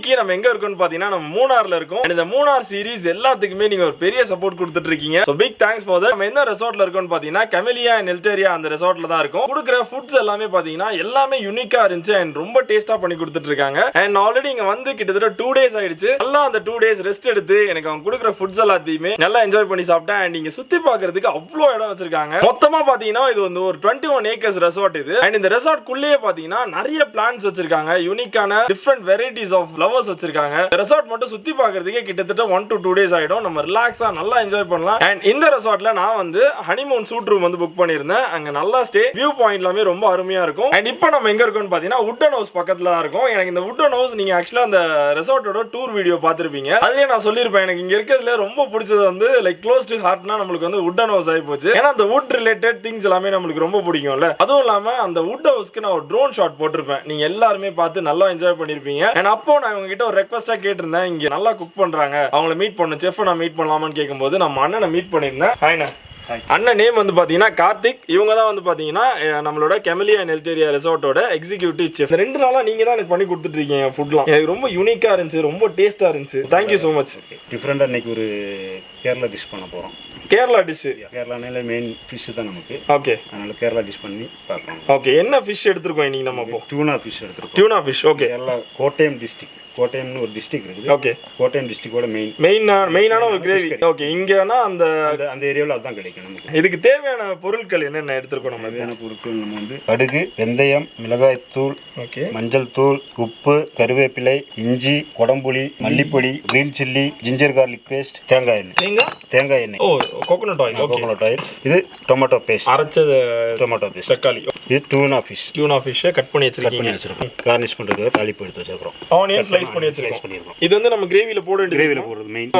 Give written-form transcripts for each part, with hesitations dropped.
இன்னைக்கு நம்ம எங்க இருக்கோம்னு பாத்தீங்கன்னா நம்ம மூணார்ல இருக்கோம். இந்த மூணார் சீரிஸ் எல்லாத்துக்குமே நீங்க ஒரு பெரிய சப்போர்ட் கொடுத்துட்டு இருக்கீங்க. So big thanks for that. நம்ம என்ன ரெசார்ட்ல இருக்கோம்னு பாத்தீங்கன்னா கெமிலியா அண்ட் எல்டேரியா அந்த ரெசார்ட்ல தான் இருக்கும். கொடுக்குற ஃபுட்ஸ் எல்லாமே பாத்தீங்கன்னா எல்லாமே யூனிக்கா இருந்துச்சு அண்ட் ரொம்ப டேஸ்டா பண்ணி கொடுத்துட்டு இருக்காங்க. அண்ட் ஆல்ரெடி இங்க வந்து கிட்டத்தட்ட 2 days ஆயிடுச்சு. நல்லா அந்த 2 days ரெஸ்ட் எடுத்து எனக்கு அவங்க கொடுக்குற ஃபுட்ஸ் எல்லாத்தையுமே நல்லா என்ஜாய் பண்ணி சாப்பிட்டேன். அண்ட் நீங்க சுத்தி பாக்குறதுக்கு அவ்வளோ இடம் வச்சிருக்காங்க. மொத்தமா பாத்தீங்கன்னா இது வந்து ஒரு 21 acres ரெசார்ட் இது. அண்ட் இந்த ரெசார்ட் குள்ளேயே பாத்தீங்கன்னா நிறைய பிளான்ஸ் வச்சிருக்காங்க. யூனிக்கான டிஃபரெண்ட் வெரைட்டிஸ் ஆஃப் ஃப்ளவர்ஸ் வச்சிருக்காங்க. ரெசார்ட் மட்டும் சுத்தி பாக்குறதுக்கே கிட்டத்தட்ட 1 to 2 days ஆயிடும். நம்ம ரிலாக்ஸா நல்லா என்ஜாய் பண்ணலாம். அண்ட் இந்த ரெசார்ட்ல நான் வந்து ஹனிமூன் சூட் ரூம் வந்து புக் பண்ணிருந்தேன். அங்க நல்லா ஸ்டே, வியூ பாயிண்ட் எல்லாமே ரொம்ப அருமையா இருக்கும். அண்ட் இப்போ நம்ம எங்க இருக்கோம்னு பாத்தீங்கன்னா வுட்டன் ஹவுஸ் பக்கத்துல தான் இருக்கும். எனக்கு இந்த வுட்டன் ஹவுஸ் நீங்க ஆக்சுவலா அந்த ரெசார்ட்டோட டூர் வீடியோ பார்த்திருப்பீங்க. அதுலயே நான் சொல்லியிருப்பேன் எனக்கு இங்க இருக்கிறதுல ரொம்ப பிடிச்சது வந்து லைக் க்ளோஸ் டு ஹார்ட்னா நம்மளுக்கு வந்து வுட்டன் ஹவுஸ் ஆகி போச்சு. ஏன்னா அந்த வுட் ரிலேட்டட் திங்ஸ் எல்லாமே நம்மளுக்கு ரொம்ப பிடிக்கும்ல. அதுவும் இல்லாம அந்த வுட் ஹவுஸ்க்கு நான் ஒரு ட்ரோன் ஷாட் போட்டிருப்பேன். நீங்க எல்லாருமே பார்த்து நல்லா என்ஜாய் பண்ணிருப்பீங்க. அண்ட் அப்போ நான் உங்ககிட்ட ஒரு ரெக்வஸ்டா கேட்டிருந்தேன், இங்க நல்லா குக் பண்றாங்க, அவங்கள மீட் பண்ண செஃப் நான் மீட் பண்ணலாமான்னு கேட்கும்போது நம்ம அண்ணனை மீட் பண்ணியிருந்தேன். ஹாய்ண்ணா. அண்ணன் நேம் வந்து பாத்தீங்கன்னா கார்த்திக். இவங்க தான் வந்து பாத்தீங்கன்னா நம்மளோட கெமிலியா அண்ட் எல்டேரியா ரெசார்ட்டோட எக்ஸிக்யூட்டிவ் செஃப். 2 நாளா நீங்க தான் எனக்கு பண்ணி கொடுத்துட்டு இருக்கீங்க ஃபுட்லாம். எனக்கு ரொம்ப யூனிக்கா இருந்துச்சு, ரொம்ப டேஸ்டா இருந்துச்சு. Thank you so much. டிஃப்ரெண்டா இன்னைக்கு ஒரு கேரளா டிஷ் பண்ண போறோம். கேரளா டிஷ். கேரளானால மெயின் ஃபிஷ் தான் நமக்கு. ஓகே. அதனால கேரளா டிஷ் பண்ணி பார்க்கலாம். ஓகே. என்ன ஃபிஷ் எடுத்துருக்கோம் இன்னைக்கு நம்ம? அப்போ டியூனா ஃபிஷ் எடுத்துருக்கோம். Tuna fish. Okay. Kerala Kottayam district. கோட்டயம்னு ஒரு டிஸ்ட்ரிக்ட் இருக்குது. ஓகே. கோட்டயம் டிஸ்ட்ரிக்டோட மெயினான ஒரு கிரேவி. ஓகே. இங்கனா அந்த ஏரியாவில் அதுதான் கிடைக்கும் நமக்கு. இதுக்கு தேவையான பொருட்கள் என்னென்ன எடுத்துருக்கோம்? நம்ம தேவையான பொருட்கள் நம்ம வந்து கடுகு, வெந்தயம், மிளகாய் தூள், ஓகே, மஞ்சள் தூள், உப்பு, கருவேப்பிலை, இஞ்சி, கொடம்புளி, மல்லிப்பொடி, green chilli, ginger garlic paste, தேங்காய் எண்ணெய். ஓ, கோகனட் ஆயில். Coconut oil. இது டொமேட்டோ பேஸ்ட், அரைச்சது டொமேட்டோ பேஸ்ட், தக்காளி. இது டியூனா ஃபிஷ் கட் பண்ணி வச்சிருக்கோம். கார்னிஷ் பண்றதுக்கு தாளிப்பு எடுத்து வச்சிருக்கோம். ஆனியன் ஸ்லைஸ் பண்ணி வச்சிருக்கோம். இது வந்து நம்ம கிரேவில போட வேண்டியது. கிரேவில போடுறது மெயின்.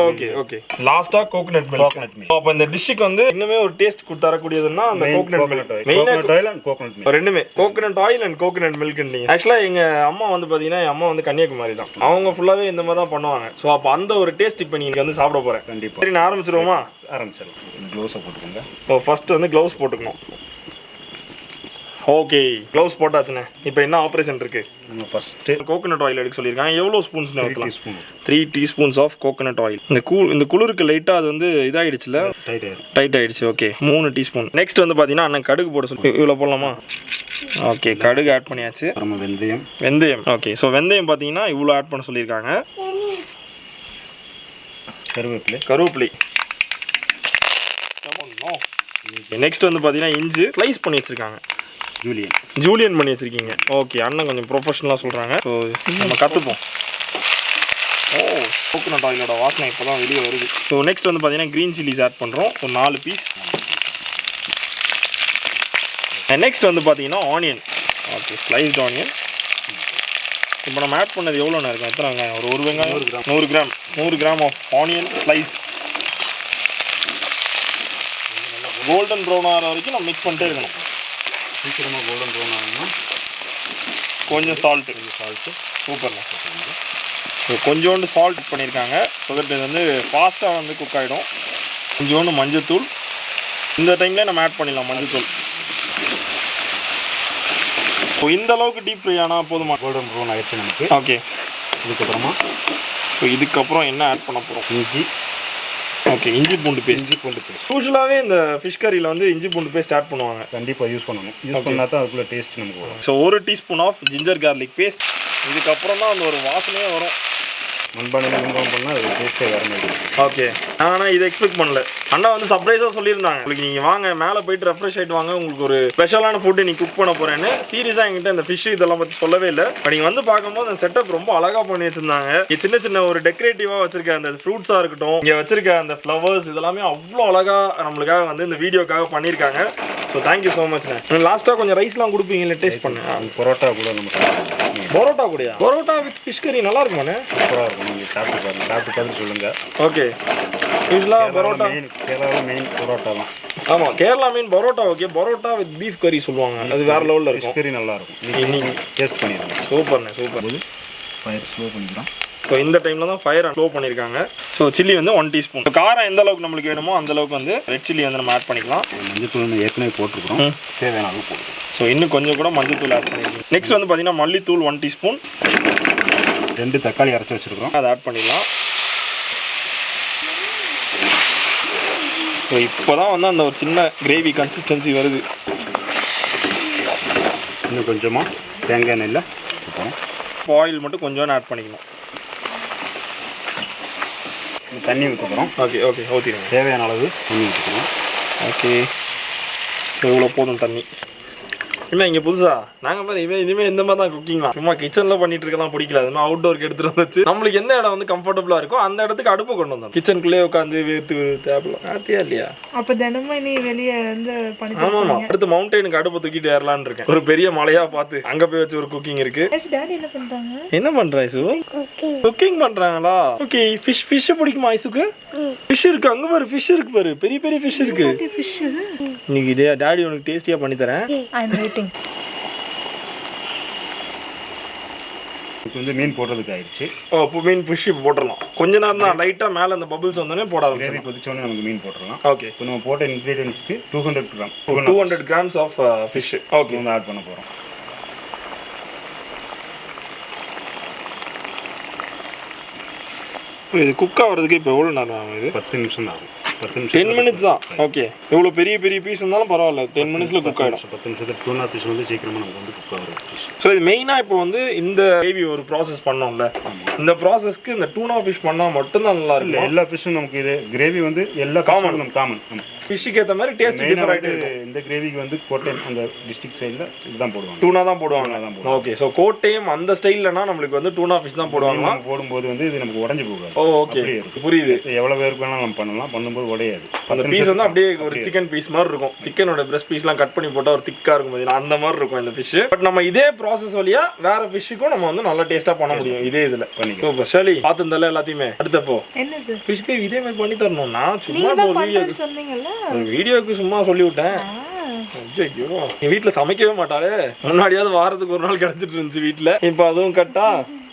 ஓகே. லாஸ்டா கோகனட் மில்க். அப்ப இந்த டிஷ்க்கு வந்து இன்னுமே ஒரு டேஸ்ட் தரக்கூடியதுன்னா அந்த coconut milk. Coconut oil and coconut milk ரெண்டுமே. கோகனட் ஆயில் அண்ட் கோகனட் மில்க்ன்றீங்க. ஆக்சுவலா எங்க அம்மா வந்து பாத்தீங்கன்னா என் அம்மா வந்து கன்னியாகுமரி தான். அவங்க ஃபுல்லாவே இந்த மாதிரி தான் பண்ணுவாங்க. சோ அப்ப அந்த ஒரு டேஸ்ட் இப்ப நீங்க வந்து சாப்பிட போறேன். கண்டிப்பா. சரி, நான் ஆரம்பிச்சிருவோமா? ஆரம்பிச்சிடலாம். க்ளவுஸ் போட்டுக்கோங்க. ஓ, ஃபர்ஸ்ட் வந்து க்ளவுஸ் போட்டுக்கணும். ஓகே, க்ளவுஸ் போட்டாச்சுண்ணே. இப்போ என்ன ஆப்ரேஷன் இருக்கு? நம்ம ஃபர்ஸ்ட் கோகனட் ஆயில் எடுக்க சொல்லியிருக்காங்க. எவ்வளோ spoons? 3 teaspoons of coconut oil. இந்த குளிருக்கு லைட்டாக அது வந்து இதாகிடுச்சுல, டைட் ஆகிடுச்சு. Okay, 3 teaspoon. நெக்ஸ்ட் வந்து பார்த்தீங்கன்னா அண்ணன் கடுகு போட சொல்லி இவ்வளோ போடலாமா? ஓகே, கடுகு ஆட் பண்ணியாச்சு. வெந்தயம். ஓகே, ஸோ வெந்தயம் பார்த்தீங்கன்னா இவ்வளோ ஆட் பண்ண சொல்லியிருக்காங்க. கருவேப்பிலை. நெக்ஸ்ட் வந்து பார்த்தீங்கன்னா இஞ்சி ஸ்லைஸ் பண்ணி வச்சிருக்காங்க. ஜூலியன் பண்ணி வச்சிருக்கீங்க. ஓகே, அண்ணன் கொஞ்சம் ப்ரொஃபஷனலாக சொல்கிறாங்க. ஸோ நம்ம கற்றுப்போம். ஓ, கோகனட் ஆயிலோட வாசனை இப்போ தான் வெளியே வருது. ஸோ நெக்ஸ்ட் வந்து பார்த்தீங்கன்னா க்ரீன் சில்லிஸ் ஆட் பண்ணுறோம். So 4 pieces. நெக்ஸ்ட் வந்து பார்த்தீங்கன்னா ஆனியன். Okay, sliced onion. இப்போ நம்ம ஆட் பண்ணது எவ்வளோ நேரம் இருக்கும்? எத்தனை வெங்காயம்? ஒரு வெங்காயம் 100 gram of onion slice. Golden brown ஆகிற வரைக்கும் நம்ம மிக்ஸ் பண்ணிட்டே இருக்கணும். சீக்கிரமாக கோல்டன் ப்ரௌன் ஆகணும். கொஞ்சம் சால்ட்டு. சூப்பர்ண்ணா. ஸோ கொஞ்சோண்டு சால்ட் பண்ணியிருக்காங்க. ஸோ தட் இது வந்து ஃபாஸ்ட்டாக வந்து குக் ஆகிடும். கொஞ்சோண்டு மஞ்சத்தூள். இந்த டைம்லேயே நம்ம ஆட் பண்ணிடலாம் மஞ்சத்தூள். ஸோ இந்த அளவுக்கு டீப் ஃப்ரை ஆனால் போதுமா? கோல்டன் ப்ரௌன் ஆகிடுச்சு நமக்கு. ஓகே. இதுக்கப்புறம் என்ன ஆட் பண்ண போகிறோம்? இஞ்சி. ஓகே, இஞ்சி பூண்டு பேஸ்ட். யூஸ்வலாகவே இந்த ஃபிஷ் கறியில் வந்து இஞ்சி பூண்டு பேஸ்ட் ஆட் பண்ணுவாங்க. கண்டிப்பாக யூஸ் பண்ணணும். யூஸ் பண்ணால் தான் அதுக்குள்ள டேஸ்ட் நமக்கு வரும். So 1 teaspoon of ginger garlic paste. இதுக்கப்புறம் தான் அந்த ஒரு வாசனையே வரும். மண்பானையில் இன்ஃபார்ம் பண்ணால் அது டேஸ்ட்டே வர மாதிரி. ஓகே, ஆனால் இதை எக்ஸ்பெக்ட் பண்ணல. அண்ணா வந்து சர்ப்ரைஸாக சொல்லியிருந்தாங்க, உங்களுக்கு நீங்கள் வாங்க மேலே போயிட்டு ரெஃப்ரெஷ் ஆகிட்டு வாங்க, உங்களுக்கு ஒரு ஸ்பெஷலான ஃபுட்டு நீ குக் பண்ண போகிறேன்னு. சீரியஸாக என்கிட்ட இந்த ஃபிஷ் இதெல்லாம் பற்றி சொல்லவே இல்லை. இப்போ நீங்கள் வந்து பார்க்கும்போது அந்த செட்டப் ரொம்ப அழகாக பண்ணி வச்சுருந்தாங்க. சின்ன ஒரு டெக்கரேட்டிவாக வச்சிருக்க அந்த ஃப்ரூட்ஸாக இருக்கட்டும், இங்கே வச்சிருக்க அந்த ஃப்ளவர்ஸ் இதெல்லாமே அவ்வளோ அழகாக நம்மளுக்காக வந்து இந்த வீடியோக்காக பண்ணியிருக்காங்க. ஸோ தேங்க்யூ ஸோ மச்ண்ணே. லாஸ்ட்டாக கொஞ்சம் ரைஸ்லாம் கொடுப்பீங்களே, டேஸ்ட் பண்ணேன். பரோட்டா கூட நமக்கு. பரோட்டா கூடயா? பரோட்டா வித் ஃபிஷ் கறி நல்லா இருக்குமாண்ணே? சூப்பராக இருக்கும். நீங்கள் சாப்பிட்டு பார்த்து சொல்லுங்கள். ஓகே. யூஸ்வலாக பரோட்டா கேரளாவில் மெயின் பரோட்டா தான். ஆமாம், கேரளா மீன் parotta. Okay, parotta with beef கறி சொல்லுவாங்க. அது வேறு லெவலில் இருக்கும். கறி நல்லா இருக்கும். நீங்கள் டேஸ்ட் பண்ணிடுங்க. சூப்பர்ண்ணே, சூப்பர். ஃபயர் ஸ்லோ பண்ணிக்கலாம். ஸோ இந்த டைமில் தான் ஃபயர் ஸ்லோ பண்ணியிருக்காங்க. ஸோ சில்லி வந்து 1 teaspoon. காரம் எந்த அளவுக்கு நம்மளுக்கு வேணுமோ அந்த அளவுக்கு வந்து ரெட் சில்லி வந்து நம்ம ஆட் பண்ணிக்கலாம். மஞ்சத்தூள் ஏற்கனவே போட்டுருக்கோம். தேவையான அளவு போட்டுருக்கோம். ஸோ இன்னும் கொஞ்சம் கூட மஞ்சத்தூள் ஆட் பண்ணிக்கலாம். நெக்ஸ்ட் வந்து பார்த்தீங்கன்னா மல்லித்தூள் 1 teaspoon. 2 தக்காளி அரைச்சி வச்சுருக்கோம், அதை ஆட் பண்ணிடலாம். ஸோ இப்போ தான் வந்து அந்த ஒரு சின்ன கிரேவி கன்சிஸ்டன்சி வருது. இன்னும் கொஞ்சமாக தேங்காய் எண்ணெயில் ஊற்றுறோம். ஆயில் மட்டும் கொஞ்சம் ஆட் பண்ணிக்கணும். தண்ணி ஊற்றுறோம். ஓகே ஓகே ஊற்றிடுங்க. தேவையான அளவு தண்ணி ஊற்றுறோம். ஓகே இவ்வளோ போதும் தண்ணி. இல்லை இங்கே புதுசா நாங்கள் மாதிரி இனிமேல் இந்த மாதிரி தான் குக்கிங்லாம் சும்மா கிச்சனில் பண்ணிட்டு இருக்கலாம் பிடிக்கல. அது மாதிரி அவுட்டோருக்கு எடுத்துகிட்டு வந்துச்சு. நம்மளுக்கு எந்த இடம் வந்து கம்ஃபர்டபுளாக இருக்கோ அந்த இடத்துக்கு அடுப்பு கொண்டு வந்தோம். கிச்சனுக்குள்ளேயே உட்காந்து வேர்த்து தேவையில்ல ஆத்தியா இல்லையா? அப்போ தினமும் நீ வெளியே வந்து பண்ணி ஆமாம். அடுத்து மவுண்டனுக்கு அடுப்பு தூக்கிட்டு ஏறலான்னு இருக்கேன். ஒரு பெரிய மலையாக பார்த்து அங்கே போய் வச்சு ஒரு குக்கிங் இருக்கு. டாடி என்ன பண்ணுறாங்க? என்ன பண்ணுறா ஐசு? குக்கிங் பண்ணுறாங்களா? ஓகே ஃபிஷ் பிடிக்குமா ஐசுக்கு? ஃபிஷ் இருக்கு அங்கே பாரு, ஃபிஷ் இருக்கு பாரு, பெரிய பெரிய ஃபிஷ் இருக்கு. இன்னைக்கு இதே டாடி உனக்கு டேஸ்டியாக பண்ணி தரேன். இப்போ வந்து மீன் போடுறதுக்கு ஆயிடுச்சு. இப்போ மீன் ஃபிஷ் இப்போ போட்டுடலாம். கொஞ்ச நேரம் தான் லைட்டாக மேலே அந்த பபிள்ஸ் வந்தோடனே போட கிரேவி ஆரம்பிச்சோம். கொதிச்சோடனே நமக்கு மீன் போட்டுடலாம். ஓகே இப்போ நம்ம போட்ட இன்க்ரீடியன்ஸ்க்கு 200 gram 200 grams of fish okay வந்து ஆட் பண்ண போகிறோம். இது குக் ஆகிறதுக்கு இப்போ எவ்வளோ நேரம் ஆகும்? இது 10 நிமிஷம் தான் ஆகும். 10 minutes தான். ஓகே எவ்வளோ பெரிய பெரிய பீஸ் இருந்தாலும் பரவாயில்ல, 10 minutesல குக் ஆகிடும். 10 நிமிஷத்தில் டூனா ஃபிஷ் வந்து சீக்கிரமாக நமக்கு வந்து குக் ஆகிடும் ஃபிஷ். ஸோ இது மெயினாக இப்போ வந்து இந்த கிரேவி ஒரு ப்ராசஸ் பண்ணோம்ல, இந்த ப்ராசஸ்க்கு இந்த டூனா ஃபிஷ் பண்ணால் மட்டும்தான் நல்லா இல்லை இருக்கும். எல்லா ஃபிஷ்ஷும் நமக்கு இது கிரேவி வந்து எல்லா காமன் நமக்கு காமன். ஃபிஷ்ஷுக்கு ஏற்ற மாதிரி டேஸ்ட் டிஃபரெண்ட். இந்த கிரேவிக்கு வந்து கோட்டையம் அந்த டிஸ்ட்ரிக்ட் சைடில் இதுதான் போடுவாங்க, டூனா தான் போடுவாங்க. ஓகே ஸோ கோட்டையம் அந்த ஸ்டைல்லனா நம்மளுக்கு வந்து டூனா ஃபிஷ் தான் போடுவாங்க. போடும்போது வந்து இது நமக்கு உடஞ்சி போகாது. ஓகே புரியுது. எவ்வளோ பேருக்கு வேணாலும் நம்ம பண்ணலாம், பண்ணும்போது உடையாது. அந்த பீஸ் வந்து அப்படியே ஒரு சிக்கன் பீஸ் மாதிரி இருக்கும். சிக்கனோட பிரஸ்ட் பீஸ்லாம் கட் பண்ணி போட்டால் ஒரு திக்காக இருக்கும் பார்த்தீங்கன்னா அந்த மாதிரி இருக்கும் இந்த ஃபிஷ். பட் நம்ம இதே ப்ராசஸ் வழியா வேற ஃபிஷ்ஷுக்கும் நம்ம வந்து நல்லா டேஸ்ட்டாக பண்ண முடியும் இதே இதில். சூப்பர் ஷர்லி பார்த்து இருந்தால எல்லாத்தையுமே அடுத்தப்போ என்னது ஃபிஷ்க்கு இதே மாதிரி பண்ணி தரணும். நான் சும்மா நீங்க ஒரு பண்றேன்னு சொன்னீங்கல்ல, வீடியோக்கு சும்மா சொல்லி விட்டேன். ஐயோ என் வீட்டில் சமைக்கவே மாட்டாளே. முன்னாடியாவது வாரத்துக்கு ஒரு நாள் கிடைச்சிட்டு இருந்துச்சு வீட்டில். இப்போ அதுவும் கட்டா.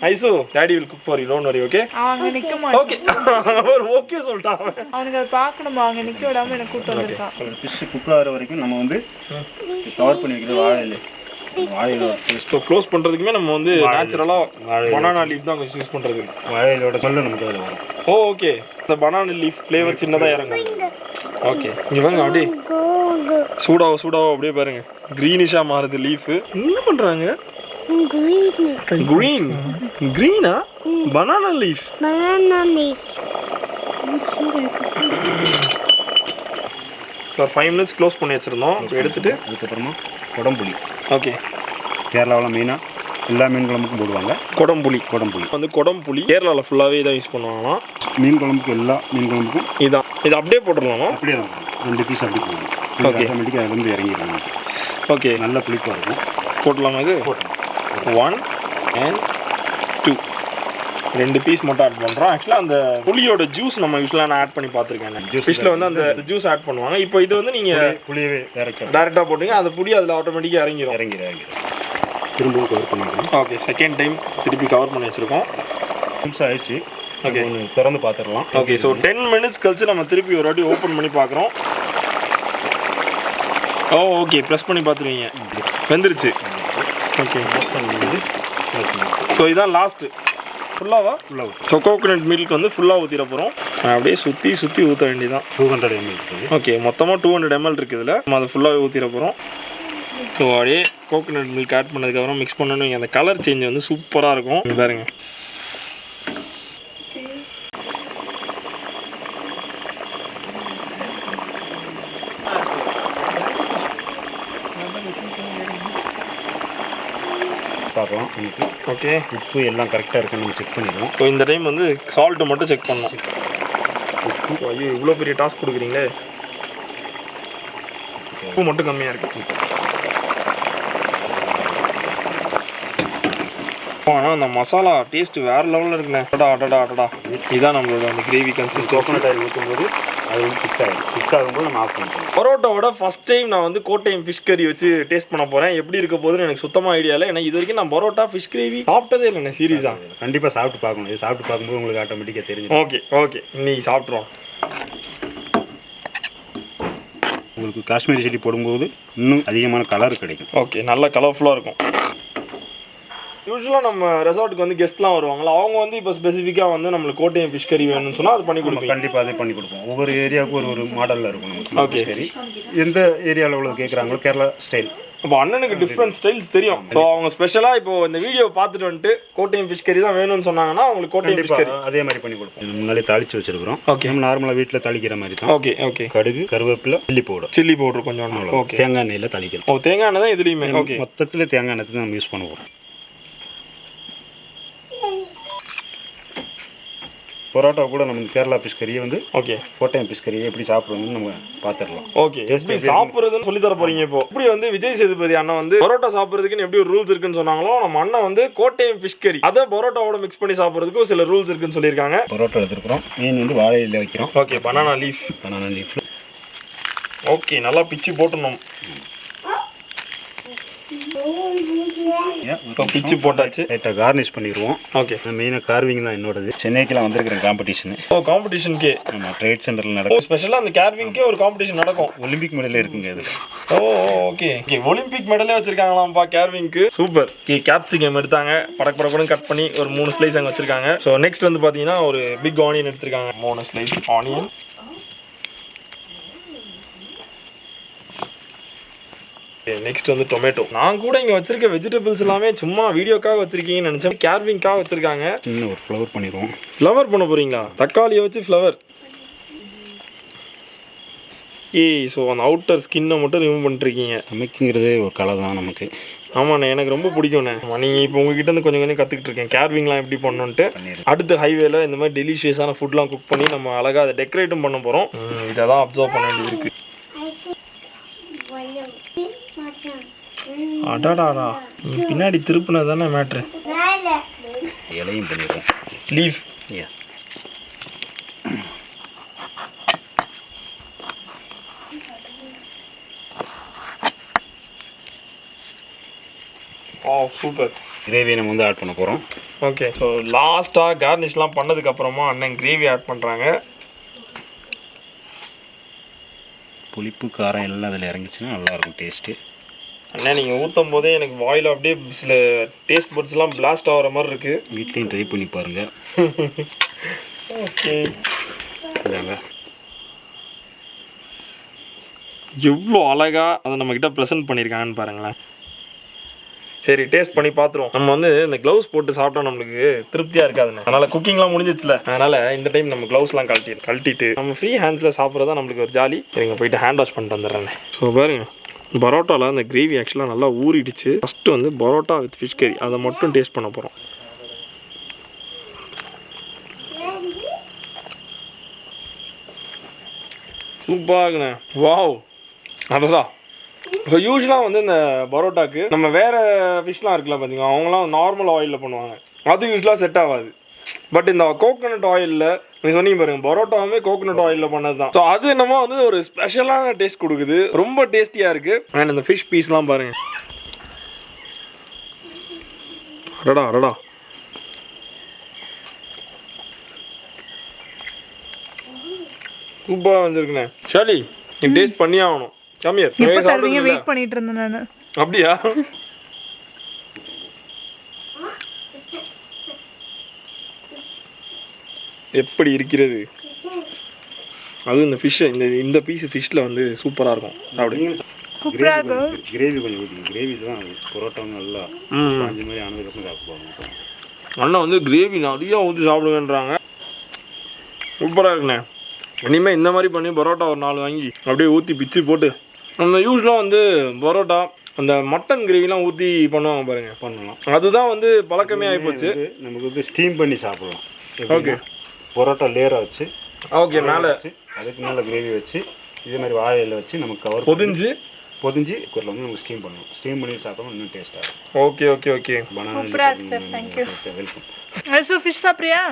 Aishu daddy will cook for you, don't worry. Okay அவங்க நிக்க மாட்டாங்க. ஓகே அவர் ஓகே சொல்லிட்டான். அவனுக்கு அதை பார்க்கணுமா, அவங்க நிக்க விடாம எனக்கு கூட்டு வந்திருக்கான். ஃபிஷ் குக் ஆகிற வரைக்கும் நம்ம வந்து கவர் பண்ணி வைக்கிறது வாழையில. இப்போ க்ளோஸ் பண்ணுறதுக்குமே நம்ம வந்து நேச்சுரலாக பனானா லீஃப் தான் யூஸ் பண்ணுறது. வாழையிலோட சொல்ல நமக்கு அதில் வரும். ஓகே இந்த பனானா லீஃப் ஃப்ளேவர் சின்னதாக இறங்கும். ஓகே இங்கே பாருங்க அப்படியே சூடாக அப்படியே பாருங்க க்ரீனிஷாக மாறுது லீஃபு. என்ன பண்ணுறாங்க? க்ரீனா பனானா லீஃப். ஒரு 5 minutes க்ளோஸ் பண்ணி வச்சுருந்தோம். எடுத்துட்டு அதுக்கப்புறமா குடம்புளி. ஓகே கேரளாவில் மெயினாக எல்லா மீன் குழம்புக்கும் போடுவாங்க குடம்புளி. குடம்புளி வந்து குடம்புளி கேரளாவில் ஃபுல்லாகவே இதான் யூஸ் பண்ணுவாங்களாம். மீன் குழம்புக்கு எல்லா மீன் குழம்புக்கும் இதான். இது அப்படியே போட்டுடலாமா? அப்படியே தான் 2 பீஸ் அப்படி போடுவோம். ஓகே ஆட்டோமேட்டிக்காக அதுலேருந்து இறங்கிடுவாங்க. ஓகே நல்ல புளிப்பாக இருக்கும். போட்டலாமா? இது 1 and 2 2 பீஸ் மட்டும் ஆட் பண்ணுறோம். ஆக்சுவலாக அந்த புளியோட ஜூஸ் நம்ம யூஸ்வலாக நான் ஆட் பண்ணி பார்த்துருக்கேன். ஃபிஷ்ஷில் வந்து அந்த ஜூஸ் ஆட் பண்ணுவாங்க. இப்போ இது வந்து நீங்கள் புளியவே டேரெக்டாக போட்டீங்க அந்த புளி அதில் ஆட்டோமேட்டிக்காக இறங்கிடும். திரும்பவும் கவர் பண்ணிக்கலாம். ஓகே செகண்ட் டைம் திருப்பி கவர் பண்ணி வச்சுருக்கோம். நிமிஷம் ஆயிடுச்சு. ஓகே திறந்து பார்த்துடலாம். ஓகே ஸோ 10 minutes கழிச்சு நம்ம திருப்பி ஒரு வாட்டி ஓப்பன் பண்ணி பார்க்குறோம். ஓகே ப்ரெஸ் பண்ணி பார்த்துருவீங்க வெந்துருச்சு. ஓகே ஸோ இதுதான் லாஸ்ட்டு ஃபுல்லாக. ஸோ கோகோனட் மில்க் வந்து ஃபுல்லாக ஊற்றிட போகிறோம். அப்படியே சுற்றி ஊற்ற வேண்டியதான். 200 ml இருக்குது. ஓகே மொத்தமாக 200 ml இருக்குது இதில். நம்ம அதை ஃபுல்லாகவே ஊற்றிட போகிறோம். ஸோ அப்படியே கோகோனட் மில்க் ஆட் பண்ணதுக்கப்புறம் மிக்ஸ் பண்ணணும். அந்த கலர் சேஞ்ச் வந்து சூப்பராக இருக்கும். பாருங்க பார்க்கலாம். ஓகே உப்பு எல்லாம் கரெக்டாக இருக்குன்னு நம்ம செக் பண்ணிடுவோம். ஸோ இந்த டைம் வந்து சால்ட்டு மட்டும் செக் பண்ணலாம். உப்பு ஐயோ இவ்வளோ பெரிய டாஸ்க் கொடுக்குறீங்களே. உப்பு மட்டும் கம்மியாக இருக்கு. ஆனால் அந்த மசாலா டேஸ்ட் வேறு லெவலில் இருக்குண்ணே. அடடா இதுதான் நம்மளோட அந்த கிரேவி கன்சிஸ்டன்சி. கோகோனட் ஆயில் ஊற்றும்போது அது வந்து திக் ஆகும்போது நம்ம ஆஃப் பண்ணிக்கலாம். பரோட்டாவோட ஃபஸ்ட் டைம் நான் வந்து கோட்டையம் ஃபிஷ் கறி வச்சு டேஸ்ட் பண்ண போகிறேன். எப்படி இருக்க போகுதுன்னு எனக்கு சுத்தமாக ஐடியா இல்லை. ஏன்னா இது வரைக்கும் நான் பரோட்டா ஃபிஷ் கிரேவி சாப்பிட்டதே இல்லைண்ணே சீரியஸாக. கண்டிப்பாக சாப்பிட்டு பார்க்கணும். இது சாப்பிட்டு பார்க்கும்போது உங்களுக்கு ஆட்டோமேட்டிக்காக தெரியும். ஓகே இன்னைக்கு சாப்பிட்றோம். உங்களுக்கு காஷ்மீரி சில்லி போடும்போது இன்னும் அதிகமான கலர் கிடைக்கும். ஓகே நல்ல கலர்ஃபுல்லாக இருக்கும். யூஸ்வலாக நம்ம ரெசார்ட்டுக்கு வந்து கெஸ்ட்லாம் வருவாங்களா, அவங்க வந்து இப்போ ஸ்பெசிஃபிக்காக வந்து நம்மளுக்கு கோட்டையம் ஃபிஷ் கறி வேணும்னு சொன்னால் அது பண்ணி கொடுப்போம். கண்டிப்பாக அதே பண்ணி கொடுப்போம். ஒவ்வொரு ஏரியாவுக்கும் ஒரு மாடலில் இருக்கும் நமக்கு ஃபிஷ் கறி. எந்த ஏரியாவில் உள்ள கேட்குறாங்களோ கேரளா ஸ்டைல். அப்போ அண்ணனுக்கு டிஃப்ரெண்ட் ஸ்டைல்ஸ் தெரியும். ஸோ அவங்க ஸ்பெஷலாக இப்போ இந்த வீடியோ பார்த்துட்டு வந்துட்டு கோட்டையம் ஃபிஷ் கறி தான் வேணும்னு சொன்னாங்கன்னா அவங்களுக்கு கோட்டையம் ஃபிஷ் கறி அதே மாதிரி பண்ணி கொடுப்போம். முன்னாடி தாளிச்சு வச்சிருக்கிறோம். ஓகே, நம்ம நார்மலாக வீட்டில் தாளிக்கிற மாதிரி தான். Okay okay. கடுகு, கருவேப்பிலை, சில்லி பவுடர் கொஞ்சம். ஓகே, தேங்காய் எண்ணெயில் தாளிக்கலாம். ஓ, தேங்காய் எண்ணெய் தான் இதுலேயுமே. ஓகே, மொத்தத்தில் தேங்காய் எண்ணெய் தான் நம்ம யூஸ் பண்ணுவோம். பரோட்டா கூட நமக்கு கேரளா ஃபிஷ் கறியை வந்து ஓகே கோட்டையம் ஃபிஷ் கறியை எப்படி சாப்பிடுறதுன்னு நம்ம பார்த்துடலாம். ஓகே, எப்படி சாப்பிட்றதுன்னு சொல்லி தர போறீங்க. இப்போ இப்படி வந்து விஜய் சேதுபதி அண்ணன் வந்து பரோட்டா சாப்பிட்றதுக்குன்னு எப்படி ஒரு ரூல்ஸ் இருக்குன்னு சொன்னாங்களோ, நம்ம அண்ணன் வந்து கோட்டையம் ஃபிஷ் கறி அதை பரோட்டாவோட மிக்ஸ் பண்ணி சாப்பிட்றதுக்கு சில ரூல்ஸ் இருக்குன்னு சொல்லியிருக்காங்க. பரோட்டா எடுத்துருக்கிறோம். மீன் வந்து வாழை இலையில வைக்கிறோம். Okay, banana leaf. ஓகே, நல்லா பிச்சு போட்டணும். பிச்சு போட்டாச்சு. லைட்டாக கார்னிஷ் பண்ணிடுவோம். ஓகே, மெயினாக கார்விங் தான் என்னோடது. சென்னைக்கெலாம் வந்திருக்கிறேன் காம்படிஷனு. ஓ, காம்படிஷனுக்கே? ஆமாம், ட்ரேட் சென்டரில் நடக்கும். ஸ்பெஷலாக அந்த கார்விங்க்கே ஒரு காம்படிஷன் நடக்கும். ஒலிம்பிக் மெடலே இருக்குங்க இது. ஓ, ஓகே. ஒலிம்பிக் மெடலே வச்சிருக்காங்களாம்ப்பா கேர்விங்க்கு. சூப்பர். கேப்சிகம் எடுத்தாங்க, படப்படப்படம் கட் பண்ணி ஒரு 3 ஸ்லைஸ் அங்கே வச்சிருக்காங்க. ஸோ நெக்ஸ்ட் வந்து பார்த்தீங்கன்னா ஒரு பிக் ஆனியன் எடுத்திருக்காங்க. 3 ஸ்லைஸ் ஆனியன். நெக்ஸ்ட் வந்து டொமேட்டோ. நான் கூட இங்கே வச்சிருக்க வெஜிடபிள்ஸ் எல்லாமே சும்மா வீடியோக்காக வச்சிருக்கீங்கன்னு நினச்சேன். கேர்விங்காக வச்சிருக்காங்க. சின்ன ஒரு ஃப்ளவர் பண்ணிடுவோம். ஃப்ளவர் பண்ண போறீங்களா? தக்காளியை வச்சு ஃப்ளவர். ஸோ அந்த அவுட்டர் ஸ்கின்னை மட்டும் ரிமூவ் பண்ணிருக்கீங்க. சமைக்குங்கிறதே ஒரு கலை தான் நமக்கு. ஆமாண்ணே, எனக்கு ரொம்ப பிடிக்கும்ண்ணே. நீங்கள் இப்போ உங்ககிட்ட இருந்து கொஞ்சம் கொஞ்சம் கற்றுக்கிட்டு இருக்கேன் கேர்விங்லாம் எப்படி பண்ணணுன்ட்டு. அடுத்த ஹைவேல இந்த மாதிரி டெலிஷியஸான ஃபுட்லாம் குக் பண்ணி நம்ம அழகாக அதை டெக்கரேட்டும் பண்ண போகிறோம். இதை தான் அப்சர்வ் பண்ண வேண்டியது இருக்கு. அடாடாடா, நீ பின்னாடி திருப்பினது தானே மேட்ரு. இலையும் பண்ணிடுவோம். லீஃப். சூப்பர். கிரேவி நம்ம வந்து ஆட் பண்ண போகிறோம். ஓகே, ஸோ லாஸ்ட்டாக கார்னிஷ்லாம் பண்ணதுக்கப்புறமா அண்ணன் கிரேவி ஆட் பண்ணுறாங்க. புளிப்பு காரம் எல்லாம் அதில் இறங்கிச்சுன்னா நல்லாயிருக்கும் டேஸ்ட்டு. அண்ணா நீங்கள் ஊற்றும் போதே எனக்கு வாயில் அப்படியே சில டேஸ்ட் பட்ஸ்லாம் பிளாஸ்ட் ஆகிற மாதிரி இருக்குது. வீட்லேயும் ட்ரை பண்ணி பாருங்கள். ஓகே, இதாங்க எவ்வளோ அழகாக அதை நம்மக்கிட்ட ப்ரெசென்ட் பண்ணியிருக்காங்கன்னு பாருங்களேன். சரி, டேஸ்ட் பண்ணி பார்த்துருவோம். நம்ம வந்து இந்த க்ளவுஸ் போட்டு சாப்பிட்டா நம்மளுக்கு திருப்தியாக இருக்காதுண்ணே. அதனால் குக்கிங்லாம் முடிஞ்சிச்சுல, அதனால் இந்த டைம் நம்ம க்ளவுஸ்லாம் கழட்டிட்டு நம்ம ஃப்ரீ ஹேண்ட்ஸில் சாப்பிட்றதா நம்மளுக்கு ஒரு ஜாலி. சரிங்க, போயிட்டு ஹேண்ட் வாஷ் பண்ணிட்டு வந்துடுறேன். ஸோ பாருங்க, பரோட்டாவில் அந்த கிரேவி ஆக்சுவலாக நல்லா ஊறிடுச்சு. ஃபஸ்ட்டு வந்து பரோட்டா வித் ஃபிஷ் கறி அதை மட்டும் டேஸ்ட் பண்ண போகிறோம். சூப்பராகுண்ணே. வாவ், அதுதான். ஸோ யூஸ்வலாக வந்து இந்த பரோட்டாக்கு நம்ம வேறு ஃபிஷ்லாம் இருக்குல்ல பார்த்தீங்கன்னா, அவங்களாம் நார்மல் ஆயிலில் பண்ணுவாங்க. அது யூஸ்வலாக செட் ஆகாது. பட் இந்த கோகோனட் ஆயிலில் நீங்கள் சொன்னீங்க பாருங்க, பரோட்டாவுமே கோகோனட் ஆயிலில் பண்ணது தான். ஸோ அது என்னமோ வந்து ஒரு ஸ்பெஷலான டேஸ்ட் கொடுக்குது. ரொம்ப டேஸ்டியாக இருக்குது. அண்ட் இந்த ஃபிஷ் பீஸ்லாம் பாருங்க. அடடா, சூப்பராக வந்துருக்குண்ணே. ஷாலி, நீ டேஸ்ட் பண்ணி ஆகணும். கம்மியர் வெயிட் பண்ணிட்டு இருந்தேன் நான். அப்படியா? எப்படி இருக்கிறது? அது இந்த ஃபிஷ், இந்த பீஸ் ஃபிஷ்ல வந்து சூப்பராக இருக்கும். சூப்பராக கிரேவி கொஞ்சம் ஊற்றி, கிரேவி தான் பரோட்டா நல்லா அந்த மாதிரி ஆனதுக்கப்புறம் சாப்பிடுவாங்க. அண்ணா வந்து கிரேவி நிறையா ஊற்றி சாப்பிடுங்கன்றாங்க. சூப்பராக இருக்குண்ணே. இனிமேல் இந்த மாதிரி பண்ணி பரோட்டா ஒரு 4 வாங்கி அப்படியே ஊற்றி பிச்சு போட்டு, நம்ம யூஸ்வலாக வந்து பரோட்டா அந்த மட்டன் கிரேவிலாம் ஊற்றி பண்ணுவாங்க பாருங்க, பண்ணலாம். அதுதான் வந்து பழக்கமே ஆகிப்போச்சு. நமக்கு வந்து ஸ்டீம் பண்ணி சாப்பிடலாம். ஓகே, பரோட்டா லேயராக வச்சு, ஓகே, மேலே அதுக்கு மேலே கிரேவி வச்சு இதே மாதிரி வாழையில் வச்சு நமக்கு கவர் பொதிஞ்சு குக்கரில் வந்து நமக்கு ஸ்டீம் பண்ணுவோம். ஸ்டீம் பண்ணி சாப்பிட்டோம், இன்னும் டேஸ்ட்டாக இருக்கும். ஓகே. வெல்கம். ஐசு ஃபிஷ் சாப்பிட்றியா?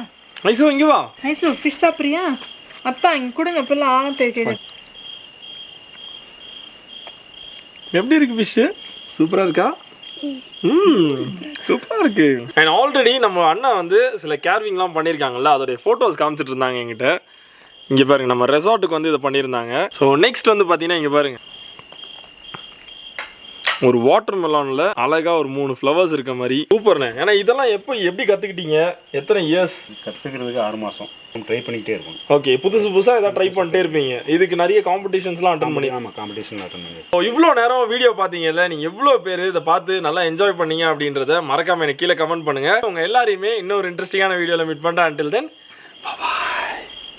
ஐசு இங்கே வா. ஐசு ஃபிஷ் சாப்பிட்றியா? அத்தா இங்கே கொடுங்க, இப்பெல்லாம் தேய்க்கிறேன். எப்படி இருக்கு ஃபிஷ்ஷு? சூப்பராக இருக்கா? சூப்பராக இருக்கு. அண்ட் ஆல்ரெடி நம்ம அண்ணா வந்து சில கேர்விங்லாம் பண்ணியிருக்காங்கல்ல, அதோடைய ஃபோட்டோஸ் காமிச்சிட்டு இருந்தாங்க என்கிட்ட. இங்கே பாருங்க, நம்ம ரெசார்ட்டுக்கு வந்து இதை பண்ணியிருந்தாங்க. ஸோ நெக்ஸ்ட் வந்து பார்த்தீங்கன்னா இங்கே பாருங்க, ஒரு வாட்டர் மெலான்ல அழகா ஒரு 3 ஃப்ளவர்ஸ் இருக்க மாதிரி சூப்பர்ண்ணே. ஏன்னா இதெல்லாம் எப்படி கத்துக்கிட்டீங்க? எத்தனை இயர்ஸ்? கற்றுக்கிறதுக்கு 6 மாதம் ட்ரை பண்ணிக்கிட்டே இருக்கும். ஓகே, புதுசாக ஏதாவது ட்ரை பண்ணிட்டே இருப்பீங்க. இதுக்கு நிறைய காம்படிஷன்ஸ்லாம் அட்டன் பண்ணி. ஆமாம், காம்படிஷன் அட்டன் பண்ணி. இவ்வளோ நேரம் வீடியோ பார்த்தீங்கல்ல, நீங்கள் எவ்வளோ பேர் இதை பார்த்து நல்லா என்ஜாய் பண்ணீங்க அப்படின்றத மறக்காம எனக்கு கீழே கமெண்ட் பண்ணுங்க. உங்க எல்லாரையுமே இன்னொரு இன்ட்ரெஸ்டிங்கான வீடியோவில் மீட் பண்ணுறேன். until then